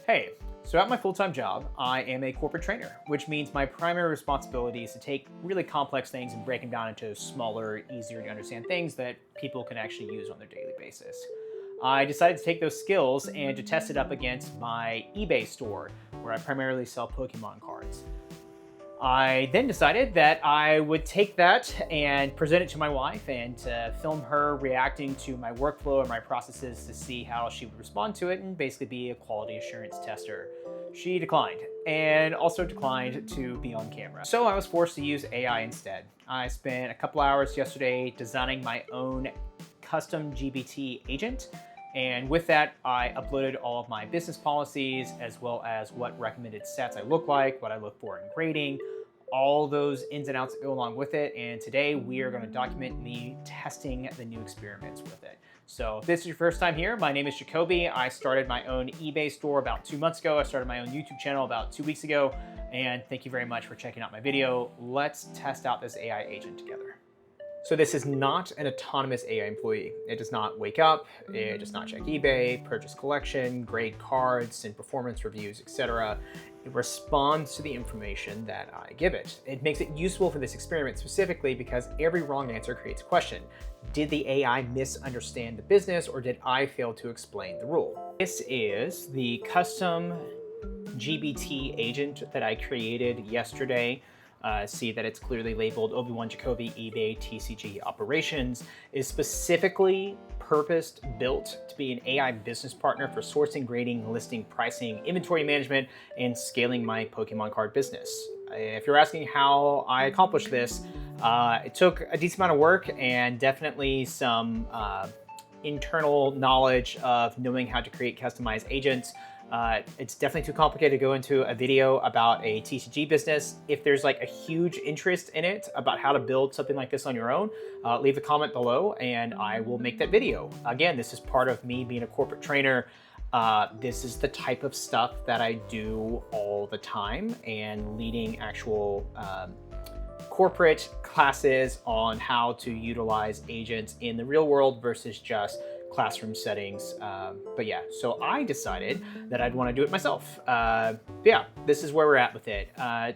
Hey, so at my full-time job, I am a corporate trainer, which means my primary responsibility is to take really complex things and break them down into smaller, easier to understand things that people can actually use on their daily basis. I decided to take those skills and to test it up against my eBay store, where I primarily sell Pokemon cards. I then decided that I would take that and present it to my wife and film her reacting to my workflow and my processes to see how she would respond to it and basically be a quality assurance tester. She declined and also declined to be on camera. So I was forced to use AI instead. I spent a couple hours yesterday designing my own custom GBT agent. And with that, I uploaded all of my business policies, as well as what recommended stats I look like, what I look for in grading, all those ins and outs that go along with it. And today we are going to document me testing the new experiments with it. So if this is your first time here, my name is Jacoby. I started my own eBay store about 2 months ago. I started my own YouTube channel about 2 weeks ago. And thank you very much for checking out my video. Let's test out this AI agent together. So this is not an autonomous AI employee. It does not wake up, it does not check eBay, purchase collection, grade cards, and performance reviews, etc. It responds to the information that I give it. It makes it useful for this experiment specifically because every wrong answer creates a question. Did the AI misunderstand the business, or did I fail to explain the rule? This is the custom GBT agent that I created yesterday. See that it's clearly labeled ObyWanJacoby eBay TCG Operations, is specifically purposed built to be an AI business partner for sourcing, grading, listing, pricing, inventory management, and scaling my Pokemon card business. If you're asking how I accomplished this, it took a decent amount of work and definitely some internal knowledge of knowing how to create customized agents. It's definitely too complicated to go into a video about a TCG business. If there's like a huge interest in it about how to build something like this on your own, leave a comment below and I will make that video. Again, this is part of me being a corporate trainer. This is the type of stuff that I do all the time, and leading actual corporate classes on how to utilize agents in the real world versus just classroom settings. But yeah, so I decided that I'd want to do it myself. Yeah, this is where we're at with it.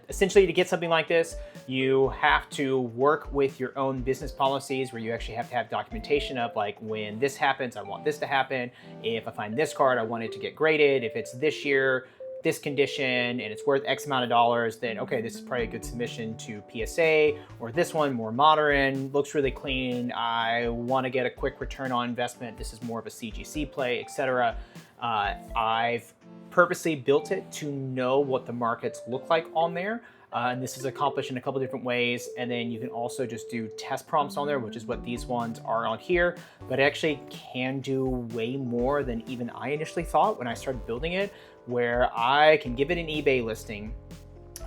Essentially, to get something like this, you have to work with your own business policies where you actually have to have documentation of like, when this happens, I want this to happen. If I find this card, I want it to get graded. If it's this year, this condition, and it's worth X amount of dollars, then okay, this is probably a good submission to PSA. Or this one, more modern, looks really clean, I want to get a quick return on investment, this is more of a CGC play, etc. I've purposely built it to know what the markets look like on there. And this is accomplished in a couple different ways. And then you can also just do test prompts on there, which is what these ones are on here. But it actually can do way more than even I initially thought when I started building it, where I can give it an eBay listing.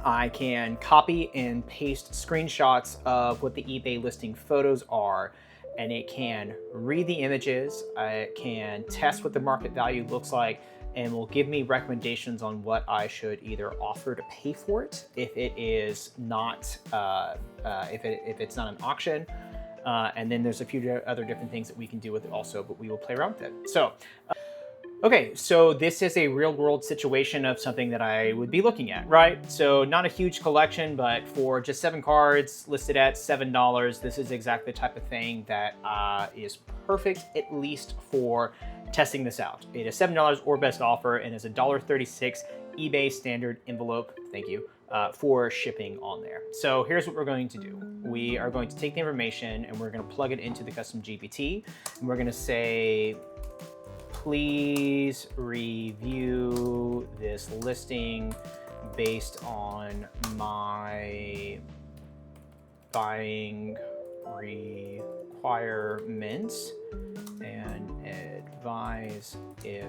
I can copy and paste screenshots of what the eBay listing photos are, and it can read the images. It can test what the market value looks like, and will give me recommendations on what I should either offer to pay for it if it is not, if it's not an auction. And then there's a few other different things that we can do with it also, but we will play around with it. So, okay, so this is a real world situation of something that I would be looking at, right? So not a huge collection, but for just 7 cards listed at $7, this is exactly the type of thing that is perfect, at least for testing this out. It is $7 or best offer and is a $1.36 eBay standard envelope, thank you, for shipping on there. So here's what we're going to do. We are going to take the information and we're going to plug it into the custom GPT, and we're going to say, please review this listing based on my buying requirements and advise if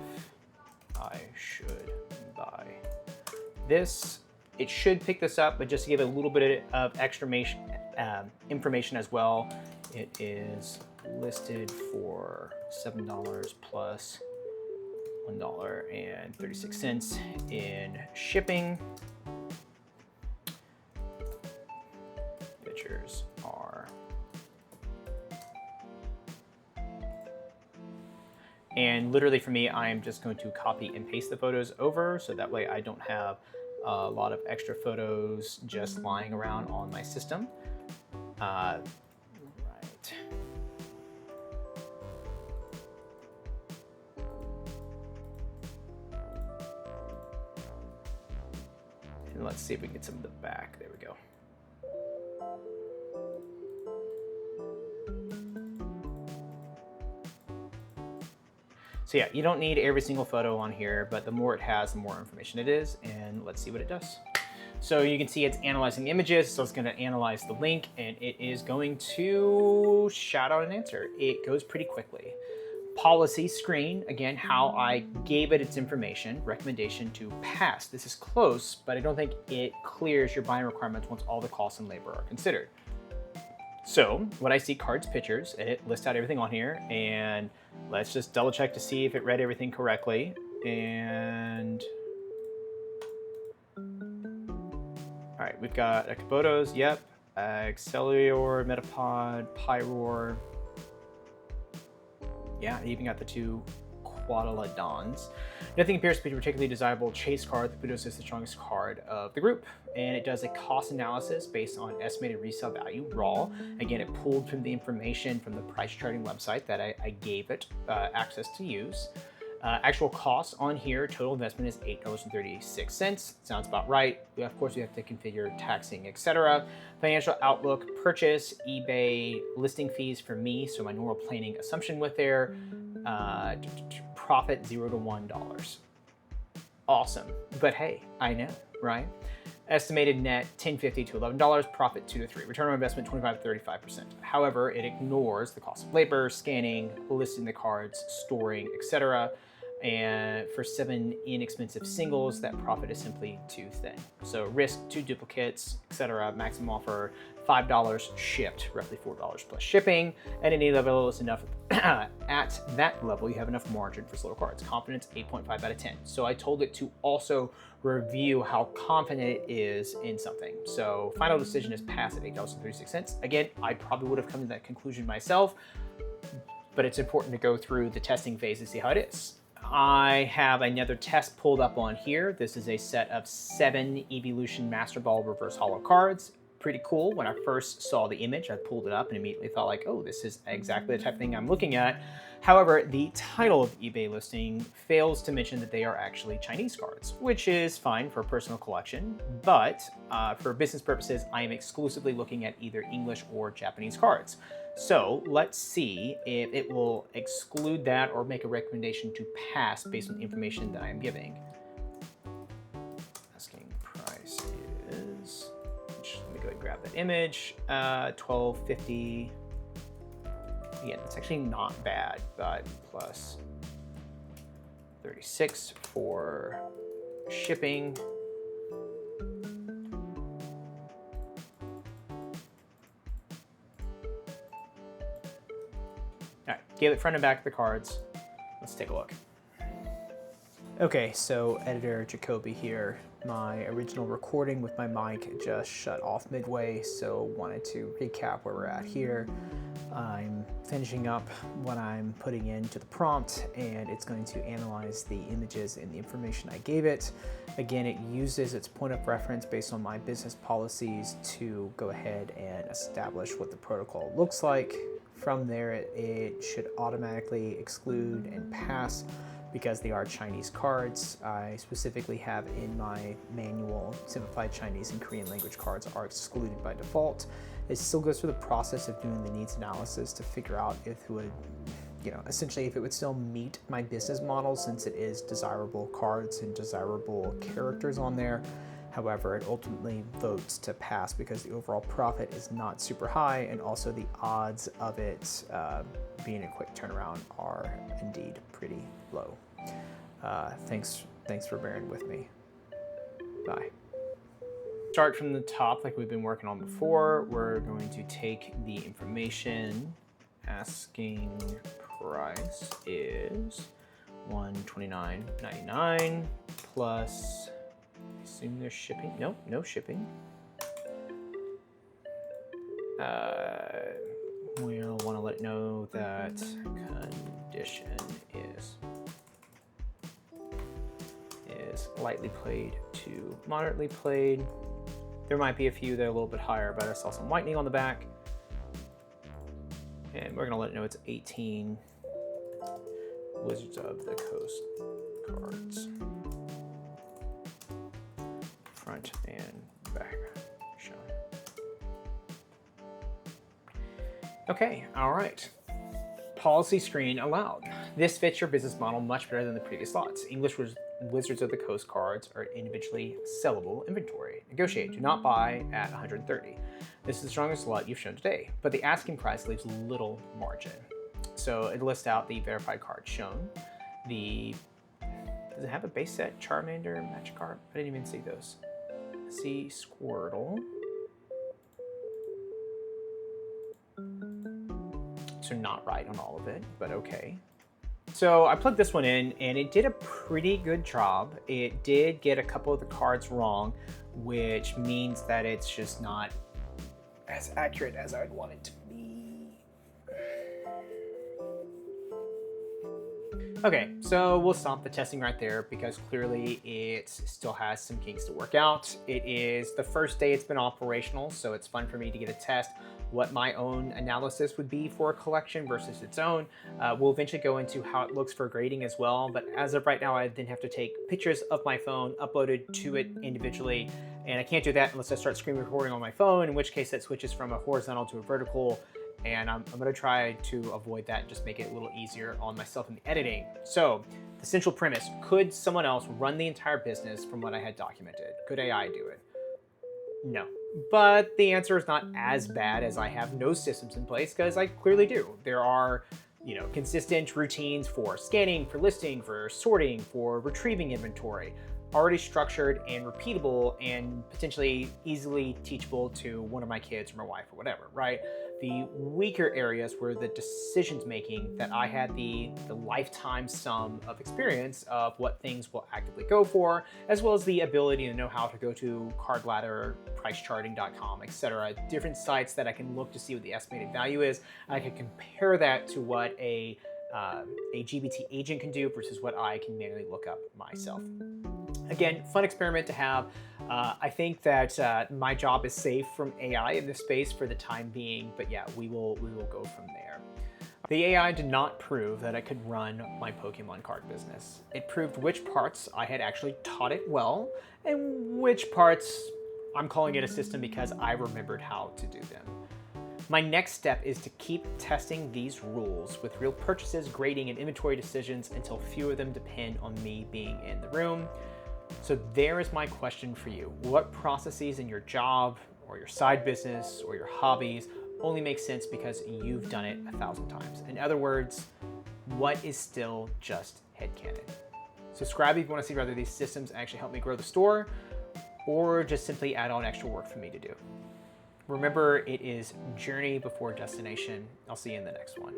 I should buy this. It should pick this up, but just to give it a little bit of extra information as well, it is listed for $7 plus $1.36 in shipping. Pictures are. And literally for me, I'm just going to copy and paste the photos over so that way I don't have a lot of extra photos just lying around on my system. Right. And let's see if we can get some of the back. There we go. So yeah, you don't need every single photo on here, but the more it has, the more information it is. And let's see what it does. So you can see it's analyzing the images. So it's going to analyze the link and it is going to shout out an answer. It goes pretty quickly. Policy screen, again, how I gave it its information, recommendation to pass. This is close, but I don't think it clears your buying requirements once all the costs and labor are considered. So when I see cards, pictures, it lists out everything on here, and let's just double check to see if it read everything correctly. And all right, we've got Ekabotos, yep, Excelsior, Metapod, Pyroar. Yeah, I even got the two Quadalodons. Nothing appears to be particularly desirable chase card. The Budos is the strongest card of the group, and it does a cost analysis based on estimated resale value, raw. Again, it pulled from the information from the price charting website that I gave it access to use. Actual cost on here, total investment is $8.36. Sounds about right. Of course, we have to configure taxing, etc. Financial outlook, purchase, eBay listing fees for me, so my normal planning assumption with there. Profit $0 to $1. Awesome, but hey, I know, right? Estimated net $10.50 to $11, profit $2 to $3, return on investment 25 to 35%. However, it ignores the cost of labor, scanning, listing the cards, storing, etc. And for 7 inexpensive singles, that profit is simply too thin. So risk 2 duplicates, etc. Maximum offer $5 shipped, roughly $4 plus shipping. At any level is enough. At that level, you have enough margin for slower cards. Confidence 8.5 out of 10. So I told it to also review how confident it is in something. So final decision is pass at $8.36. Again, I probably would have come to that conclusion myself, but it's important to go through the testing phase to see how it is. I have another test pulled up on here. This is a set of 7 Evolution Master Ball Reverse Hollow cards. Pretty cool. When I first saw the image, I pulled it up and immediately thought like, oh, this is exactly the type of thing I'm looking at. However, the title of the eBay listing fails to mention that they are actually Chinese cards, which is fine for a personal collection, but for business purposes, I am exclusively looking at either English or Japanese cards. So let's see if it will exclude that or make a recommendation to pass based on the information that I am giving. Asking price is, let me go ahead and grab that image, $12.50. Again, it's actually not bad, but plus 36 for shipping. All right, gave it front and back of the cards. Let's take a look. Okay, so editor Jacoby here. My original recording with my mic just shut off midway, so wanted to recap where we're at here. I'm finishing up what I'm putting into the prompt, and it's going to analyze the images and the information I gave it. Again, it uses its point of reference based on my business policies to go ahead and establish what the protocol looks like. From there, it should automatically exclude and pass because they are Chinese cards. I specifically have in my manual, simplified Chinese and Korean language cards are excluded by default. It still goes through the process of doing the needs analysis to figure out if it would, essentially if it would still meet my business model since it is desirable cards and desirable characters on there. However, it ultimately votes to pass because the overall profit is not super high, and also the odds of it being a quick turnaround are indeed pretty low. Thanks for bearing with me. Bye. Start from the top like we've been working on before. We're going to take the information. Asking price is $129.99 plus, I assume there's shipping. Nope, no shipping. We'll want to let it know that edition is lightly played to moderately played. There might be a few that are a little bit higher, but I saw some whitening on the back. And we're gonna let it know it's 18 Wizards of the Coast cards. Front and back shown. Okay, all right. Policy screen allowed. This fits your business model much better than the previous lots. English Wizards of the Coast cards are individually sellable inventory. Negotiate, do not buy at 130. This is the strongest lot you've shown today, but the asking price leaves little margin. So it lists out the verified cards shown. Does it have a base set? Charmander, Magikarp? I didn't even see those. See Squirtle. So not right on all of it, but okay. So I plugged this one in and it did a pretty good job. It did get a couple of the cards wrong, which means that it's just not as accurate as I'd want it to be. Okay, so we'll stop the testing right there because clearly it still has some kinks to work out. It is the first day it's been operational, so it's fun for me to get a test what my own analysis would be for a collection versus its own. We'll eventually go into how it looks for grading as well, but as of right now, I then have to take pictures of my phone, upload it to it individually, and I can't do that unless I start screen recording on my phone, in which case that switches from a horizontal to a vertical, and I'm gonna try to avoid that and just make it a little easier on myself in the editing. So, the central premise, could someone else run the entire business from what I had documented? Could AI do it? No. But the answer is not as bad as I have no systems in place, because I clearly do. There are, consistent routines for scanning, for listing, for sorting, for retrieving inventory, already structured and repeatable and potentially easily teachable to one of my kids or my wife or whatever, right? The weaker areas were the decisions making that I had the lifetime sum of experience of what things will actively go for, as well as the ability to know how to go to card ladder, pricecharting.com, etc. Different sites that I can look to see what the estimated value is. I can compare that to what a GBT agent can do versus what I can manually look up myself. Again, fun experiment to have. I think that my job is safe from AI in this space for the time being, but yeah, we will go from there. The AI did not prove that I could run my Pokemon card business. It proved which parts I had actually taught it well, and which parts I'm calling it a system because I remembered how to do them. My next step is to keep testing these rules with real purchases, grading, and inventory decisions until few of them depend on me being in the room. So there is my question for you. What processes in your job or your side business or your hobbies only make sense because you've done it 1,000 times? In other words, what is still just headcanon? Subscribe if you want to see whether these systems actually help me grow the store or just simply add on extra work for me to do. Remember, it is journey before destination. I'll see you in the next one.